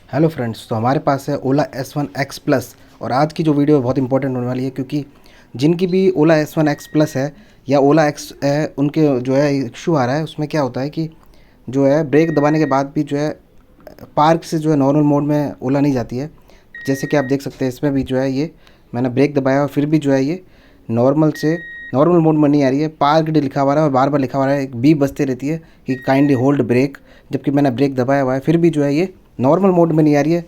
Hello friends, तो हमारे पास है ओला S1 X प्लस। और आज की जो वीडियो बहुत इंपॉर्टेंट होने वाली है, क्योंकि जिनकी भी ओला S1 X प्लस है या ओला एक्स है, उनके जो है इशू आ रहा है। उसमें क्या होता है कि जो है ब्रेक दबाने के बाद भी जो है पार्क से जो है नॉर्मल मोड में ओला नहीं जाती है। जैसे कि आप देख सकते हैं, इसमें भी जो है ये मैंने ब्रेक दबाया और फिर भी जो है ये नॉर्मल से नॉर्मल मोड में नहीं आ रही है। पार्क डी लिखा हुआ है और बार बार लिखा हुआ है, एक बी बजती रहती है कि काइंडली होल्ड ब्रेक, जबकि मैंने ब्रेक दबाया हुआ है फिर भी जो है ये नॉर्मल मोड में नहीं आ रही है।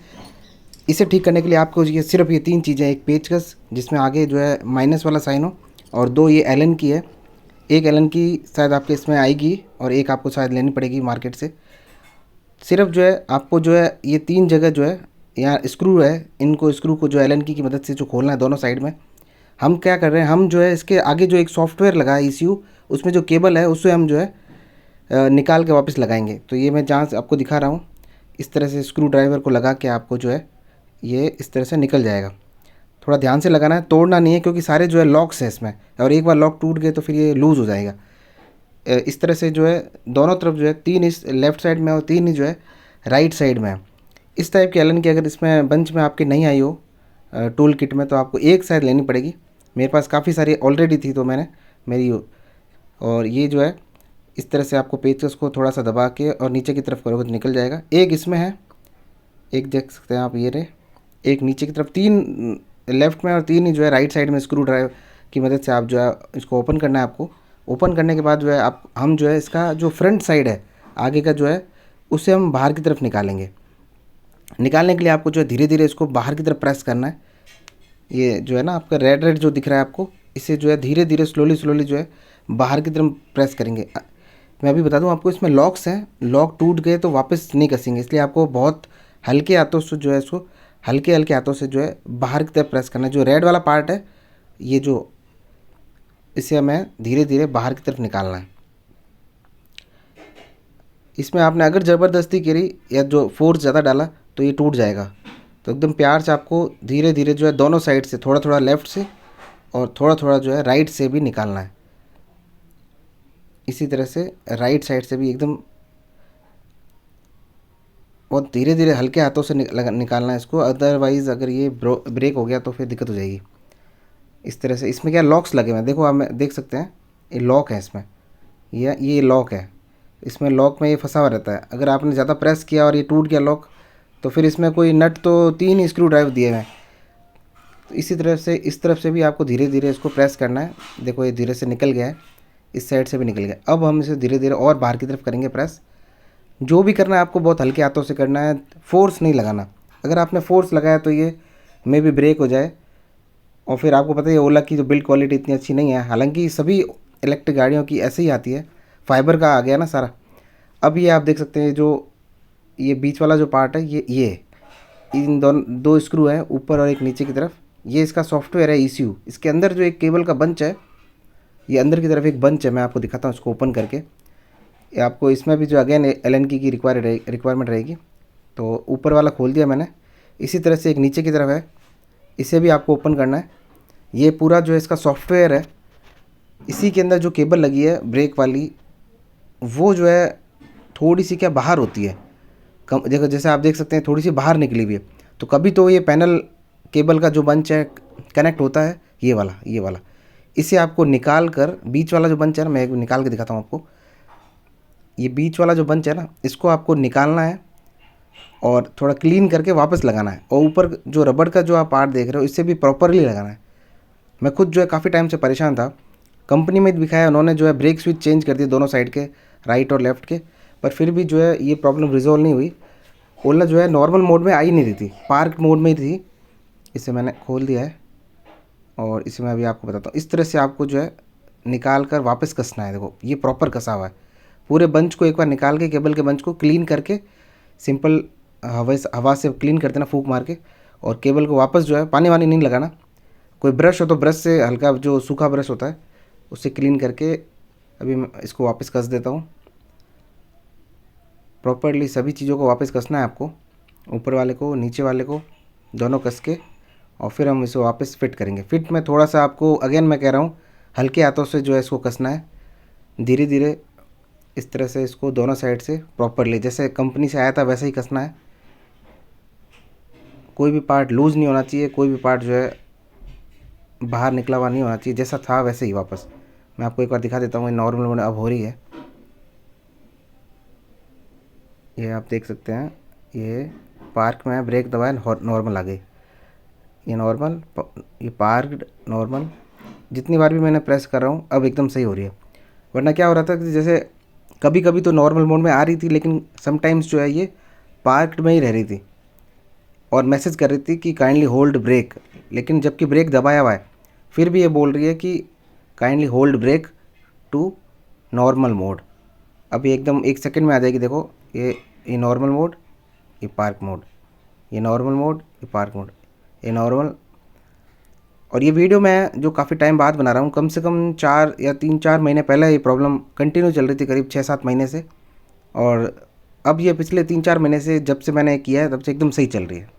इसे ठीक करने के लिए आपको ये सिर्फ ये तीन चीज़ें, एक पेचकस जिसमें आगे जो है माइनस वाला साइन हो, और दो ये एलन की है। एक एलन की शायद आपके इसमें आएगी और एक आपको शायद लेनी पड़ेगी मार्केट से। सिर्फ जो है आपको जो है ये तीन जगह जो है यहाँ स्क्रू है, इनको स्क्रू को जो एलन की मदद से जो खोलना है दोनों साइड में। हम क्या कर रहे हैं, हम जो है इसके आगे जो एक सॉफ्टवेयर लगा है ECU, उसमें जो केबल है उससे हम जो है निकाल के वापस लगाएंगे। तो ये मैं जहाँ से आपको दिखा रहा हूँ, इस तरह से स्क्रू ड्राइवर को लगा के आपको जो है ये इस तरह से निकल जाएगा। थोड़ा ध्यान से लगाना है, तोड़ना नहीं है, क्योंकि सारे जो है लॉक्स हैं इसमें, और एक बार लॉक टूट गए तो फिर ये लूज़ हो जाएगा। इस तरह से जो है दोनों तरफ जो है तीन इस लेफ़्ट साइड में और तीन ही जो है राइट साइड में है। इस टाइप की एलन की अगर इसमें बंच में आपकी नहीं आई हो टूल किट में, तो आपको एक शायद लेनी पड़ेगी। मेरे पास काफ़ी सारी ऑलरेडी थी, तो मैंने मेरी और ये जो है इस तरह से आपको पेचकस को थोड़ा सा दबा के और नीचे की तरफ करोगे तो निकल जाएगा। एक इसमें है, एक देख सकते हैं आप, ये रहे एक नीचे की तरफ, तीन लेफ़्ट में और तीन ही जो है राइट साइड में स्क्रू ड्राइव की मदद से आप जो है इसको ओपन करना है। आपको ओपन करने के बाद जो है आप हम जो है इसका जो फ्रंट साइड है आगे का जो है उसे हम बाहर की तरफ निकालेंगे। निकालने के लिए आपको जो है धीरे धीरे इसको बाहर की तरफ प्रेस करना है। ये जो है ना आपका रेड रेड जो दिख रहा है आपको, इसे जो है धीरे धीरे स्लोली स्लोली जो है बाहर की तरफ प्रेस करेंगे। मैं अभी बता दूं आपको, इसमें लॉक्स हैं, लॉक टूट गए तो वापस नहीं कसेंगे, इसलिए आपको बहुत हल्के हाथों से जो है इसको हल्के हल्के हाथों से जो है बाहर की तरफ प्रेस करना है। जो रेड वाला पार्ट है ये जो, इसे हमें धीरे धीरे बाहर की तरफ निकालना है। इसमें आपने अगर ज़बरदस्ती करी या जो फोर्स ज़्यादा डाला तो ये टूट जाएगा। तो एकदम प्यार से आपको धीरे धीरे जो है दोनों साइड से थोड़ा थोड़ा लेफ़्ट से और थोड़ा थोड़ा जो है राइट से भी निकालना है। इसी तरह से राइट साइड से भी एकदम बहुत धीरे धीरे हल्के हाथों से निकालना है इसको, अदरवाइज़ अगर ये ब्रेक हो गया तो फिर दिक्कत हो जाएगी। इस तरह से इसमें क्या लॉक्स लगे हुए हैं, देखो आप देख सकते हैं ये लॉक है इसमें, ये लॉक है। इसमें लॉक में ये फंसा हुआ रहता है, अगर आपने ज़्यादा प्रेस किया और ये टूट गया लॉक, तो फिर इसमें कोई नट तो तीन ही स्क्रू ड्राइव दिए हुए हैं। तो इसी तरह से इस तरफ से भी आपको धीरे धीरे इसको प्रेस करना है। देखो ये धीरे से निकल गया है, इस साइड से भी निकल गया। अब हम इसे धीरे धीरे और बाहर की तरफ करेंगे प्रेस। जो भी करना है आपको बहुत हल्के हाथों से करना है, फोर्स नहीं लगाना। अगर आपने फोर्स लगाया तो ये मे भी ब्रेक हो जाए, और फिर आपको पता है ओला की जो बिल्ड क्वालिटी इतनी अच्छी नहीं है। हालांकि सभी इलेक्ट्रिक गाड़ियों की ऐसे ही आती है, फाइबर का आ गया ना सारा। अब ये आप देख सकते हैं जो ये बीच वाला जो पार्ट है, ये इन दोनों दो स्क्रू हैं ऊपर और एक नीचे की तरफ, ये इसका सॉफ्टवेयर है ECU। इसके अंदर जो एक केबल का बंच है, ये अंदर की तरफ एक बंच है, मैं आपको दिखाता हूँ इसको ओपन करके। ये आपको इसमें भी जो अगेन एलन की रिक्वायरमेंट रहेगी। तो ऊपर वाला खोल दिया मैंने। इसी तरह से एक नीचे की तरफ है, इसे भी आपको ओपन करना है। ये पूरा जो है इसका सॉफ्टवेयर है। इसी के अंदर जो केबल लगी है ब्रेक वाली, वो जो है थोड़ी सी क्या बाहर होती है, कम देखो जैसे आप देख सकते हैं थोड़ी सी बाहर निकली हुई है। तो कभी तो ये पैनल केबल का जो बंच है कनेक्ट होता है, ये वाला इसे आपको निकाल कर, बीच वाला जो बंच है ना, मैं निकाल के दिखाता हूँ आपको। ये बीच वाला जो बंच है ना, इसको आपको निकालना है और थोड़ा क्लीन करके वापस लगाना है। और ऊपर जो रबड़ का जो आप पार्ट देख रहे हो, इससे भी प्रॉपरली लगाना है। मैं खुद जो है काफ़ी टाइम से परेशान था, कंपनी में दिखाया, उन्होंने जो है ब्रेक स्विच चेंज कर दिए दोनों साइड के, राइट और लेफ़्ट के, पर फिर भी जो है ये प्रॉब्लम रिजॉल्व नहीं हुई। ओला जो है नॉर्मल मोड में आ ही नहीं रही थी, पार्क मोड में ही थी। इसे मैंने खोल दिया है और इसे मैं अभी आपको बताता हूँ। इस तरह से आपको जो है निकाल कर वापस कसना है। देखो ये प्रॉपर कसा हुआ है। पूरे बंच को एक बार निकाल के, केबल के बंच को क्लीन करके, सिंपल हवा से क्लीन कर देना फूंक मार के, और केबल को वापस जो है पानी वानी नहीं लगाना। कोई ब्रश हो तो ब्रश से, हल्का जो सूखा ब्रश होता है उससे क्लीन करके अभी मैं इसको वापस कस देता हूँ। प्रॉपरली सभी चीज़ों को वापस कसना है आपको, ऊपर वाले को नीचे वाले को दोनों कस के, और फिर हम इसे वापस फिट करेंगे। फिट में थोड़ा सा आपको अगेन मैं कह रहा हूँ हल्के हाथों से जो है इसको कसना है, धीरे धीरे इस तरह से इसको दोनों साइड से प्रॉपरली, जैसे कंपनी से आया था वैसे ही कसना है। कोई भी पार्ट लूज़ नहीं होना चाहिए, कोई भी पार्ट जो है बाहर निकला हुआ नहीं होना चाहिए, जैसा था वैसे ही वापस। मैं आपको एक बार दिखा देता हूँ, ये नॉर्मल मोड अब हो रही है, ये आप देख सकते हैं, ये पार्क में ब्रेक दबाया नॉर्मल आ गई, ये नॉर्मल, ये पार्क नॉर्मल, जितनी बार भी मैंने प्रेस कर रहा हूँ अब एकदम सही हो रही है। वरना क्या हो रहा था कि जैसे कभी कभी तो नॉर्मल मोड में आ रही थी, लेकिन समटाइम्स जो है ये पार्क्ड में ही रह रही थी और मैसेज कर रही थी कि काइंडली होल्ड ब्रेक, लेकिन जबकि ब्रेक दबाया हुआ है फिर भी ये बोल रही है कि kindly hold brake to normal mode. अभी एकदम 1 सेकंड में आ जाएगी, देखो ये नॉर्मल मोड, ये पार्क मोड, ये नॉर्मल मोड, ये पार्क मोड, ये नॉर्मल। और ये वीडियो मैं जो काफ़ी टाइम बाद बना रहा हूँ, कम से कम 3-4 महीने पहले ये प्रॉब्लम कंटिन्यू चल रही थी, करीब 6-7 महीने से, और अब ये पिछले 3-4 महीने से जब से मैंने किया है तब से एकदम सही चल रही है।